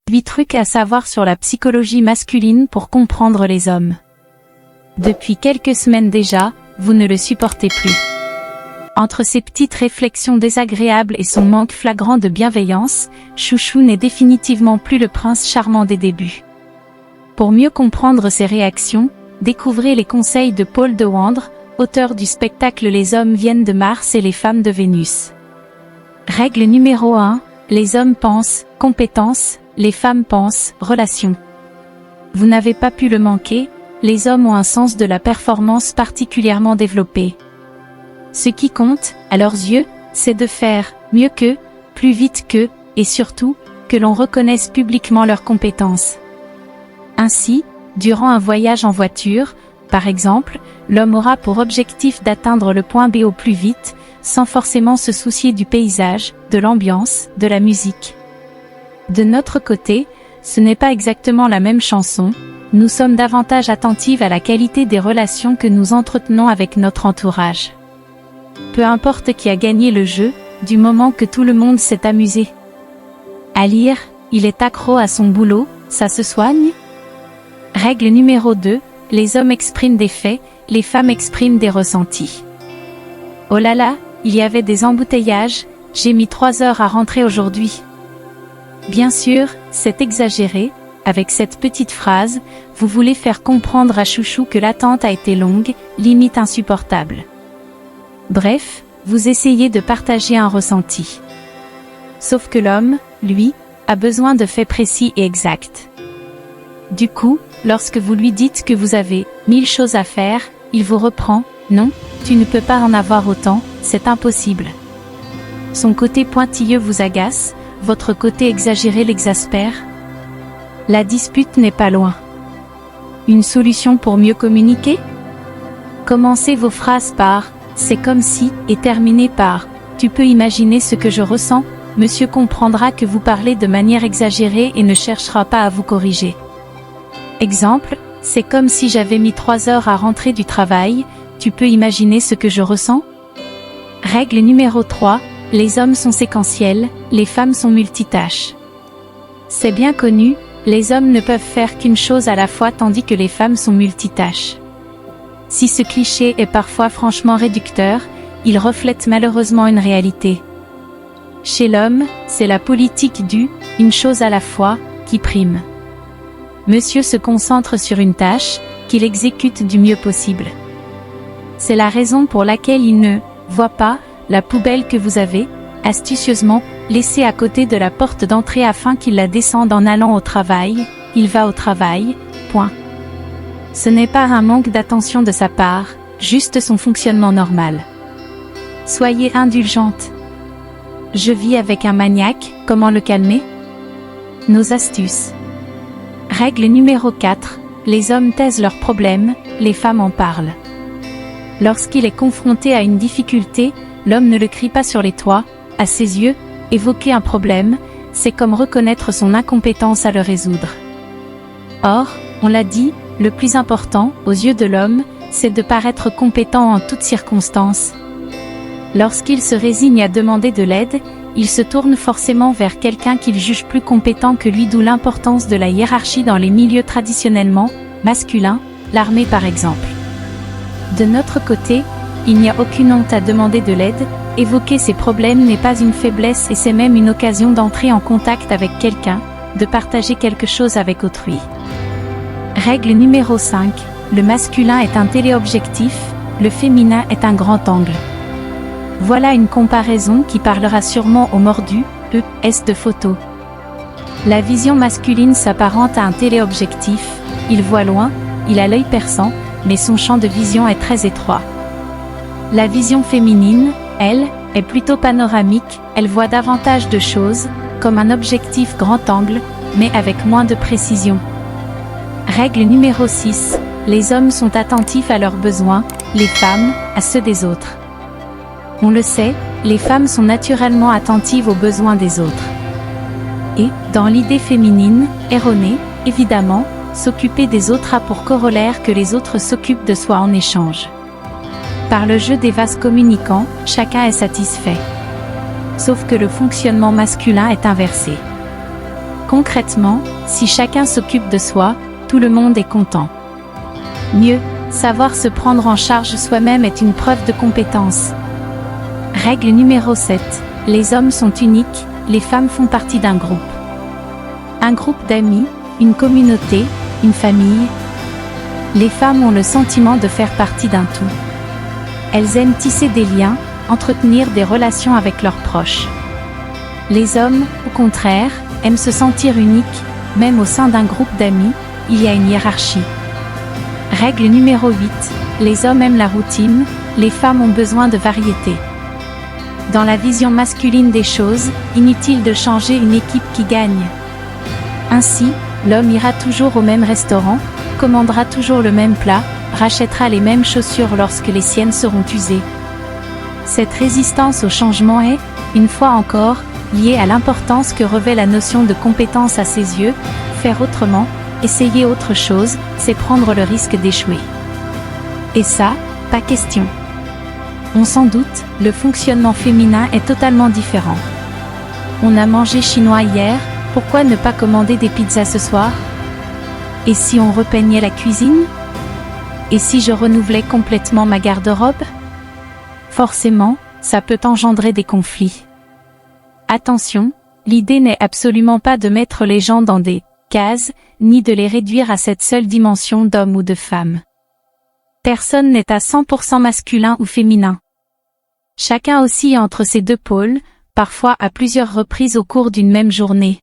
8 trucs à savoir sur la psychologie masculine pour comprendre les hommes. Depuis quelques semaines déjà, vous ne le supportez plus. Entre ses petites réflexions désagréables et son manque flagrant de bienveillance, Chouchou n'est définitivement plus le prince charmant des débuts. Pour mieux comprendre ses réactions, découvrez les conseils de Paul de Wandre, auteur du spectacle Les hommes viennent de Mars et les femmes de Vénus. Règle numéro 1, les hommes pensent, compétences, les femmes pensent, relations. Vous n'avez pas pu le manquer, les hommes ont un sens de la performance particulièrement développé. Ce qui compte, à leurs yeux, c'est de faire mieux qu'eux, plus vite qu'eux, et surtout, que l'on reconnaisse publiquement leurs compétences. Ainsi, durant un voyage en voiture, par exemple, l'homme aura pour objectif d'atteindre le point B au plus vite, sans forcément se soucier du paysage, de l'ambiance, de la musique. De notre côté, ce n'est pas exactement la même chanson, nous sommes davantage attentives à la qualité des relations que nous entretenons avec notre entourage. Peu importe qui a gagné le jeu, du moment que tout le monde s'est amusé. À lire, il est accro à son boulot, ça se soigne? Règle numéro 2, les hommes expriment des faits, les femmes expriment des ressentis. Oh là là, il y avait des embouteillages, j'ai mis 3 heures à rentrer aujourd'hui. Bien sûr, c'est exagéré, avec cette petite phrase, vous voulez faire comprendre à Chouchou que l'attente a été longue, limite insupportable. Bref, vous essayez de partager un ressenti. Sauf que l'homme, lui, a besoin de faits précis et exacts. Du coup, lorsque vous lui dites que vous avez 1000 choses à faire, il vous reprend, non, tu ne peux pas en avoir autant, c'est impossible. Son côté pointilleux vous agace, votre côté exagéré l'exaspère. La dispute n'est pas loin. Une solution pour mieux communiquer? Commencez vos phrases par « c'est comme si » et terminez par « tu peux imaginer ce que je ressens », monsieur comprendra que vous parlez de manière exagérée et ne cherchera pas à vous corriger. Exemple, c'est comme si j'avais mis 3 heures à rentrer du travail, tu peux imaginer ce que je ressens? Règle numéro 3, les hommes sont séquentiels, les femmes sont multitâches. C'est bien connu, les hommes ne peuvent faire qu'une chose à la fois tandis que les femmes sont multitâches. Si ce cliché est parfois franchement réducteur, il reflète malheureusement une réalité. Chez l'homme, c'est la politique du « une chose à la fois » qui prime. Monsieur se concentre sur une tâche, qu'il exécute du mieux possible. C'est la raison pour laquelle il ne voit pas la poubelle que vous avez, astucieusement, laissée à côté de la porte d'entrée afin qu'il la descende en allant au travail, il va au travail, point. Ce n'est pas un manque d'attention de sa part, juste son fonctionnement normal. Soyez indulgente. Je vis avec un maniaque, comment le calmer? Nos astuces. Règle numéro 4, les hommes taisent leurs problèmes, les femmes en parlent. Lorsqu'il est confronté à une difficulté, l'homme ne le crie pas sur les toits, à ses yeux, évoquer un problème, c'est comme reconnaître son incompétence à le résoudre. Or, on l'a dit, le plus important, aux yeux de l'homme, c'est de paraître compétent en toutes circonstances. Lorsqu'il se résigne à demander de l'aide, il se tourne forcément vers quelqu'un qu'il juge plus compétent que lui, d'où l'importance de la hiérarchie dans les milieux traditionnellement masculins, l'armée par exemple. De notre côté, il n'y a aucune honte à demander de l'aide, évoquer ses problèmes n'est pas une faiblesse et c'est même une occasion d'entrer en contact avec quelqu'un, de partager quelque chose avec autrui. Règle numéro 5, le masculin est un téléobjectif, le féminin est un grand angle. Voilà une comparaison qui parlera sûrement aux mordus, de photos. La vision masculine s'apparente à un téléobjectif, il voit loin, il a l'œil perçant, mais son champ de vision est très étroit. La vision féminine, elle, est plutôt panoramique, elle voit davantage de choses, comme un objectif grand angle, mais avec moins de précision. Règle numéro 6, les hommes sont attentifs à leurs besoins, les femmes, à ceux des autres. On le sait, les femmes sont naturellement attentives aux besoins des autres. Et, dans l'idée féminine, erronée, évidemment, s'occuper des autres a pour corollaire que les autres s'occupent de soi en échange. Par le jeu des vases communicants, chacun est satisfait. Sauf que le fonctionnement masculin est inversé. Concrètement, si chacun s'occupe de soi, tout le monde est content. Mieux, savoir se prendre en charge soi-même est une preuve de compétence. Règle numéro 7. Les hommes sont uniques, les femmes font partie d'un groupe. Un groupe d'amis, une communauté, une famille. Les femmes ont le sentiment de faire partie d'un tout. Elles aiment tisser des liens, entretenir des relations avec leurs proches. Les hommes, au contraire, aiment se sentir uniques, même au sein d'un groupe d'amis, il y a une hiérarchie. Règle numéro 8. Les hommes aiment la routine, les femmes ont besoin de variété. Dans la vision masculine des choses, inutile de changer une équipe qui gagne. Ainsi, l'homme ira toujours au même restaurant, commandera toujours le même plat, rachètera les mêmes chaussures lorsque les siennes seront usées. Cette résistance au changement est, une fois encore, liée à l'importance que revêt la notion de compétence à ses yeux. Faire autrement, essayer autre chose, c'est prendre le risque d'échouer. Et ça, pas question. On s'en doute, le fonctionnement féminin est totalement différent. On a mangé chinois hier, pourquoi ne pas commander des pizzas ce soir? Et si on repeignait la cuisine? Et si je renouvelais complètement ma garde-robe? Forcément, ça peut engendrer des conflits. Attention, l'idée n'est absolument pas de mettre les gens dans des cases, ni de les réduire à cette seule dimension d'homme ou de femme. Personne n'est à 100% masculin ou féminin. Chacun oscille entre ces deux pôles, parfois à plusieurs reprises au cours d'une même journée.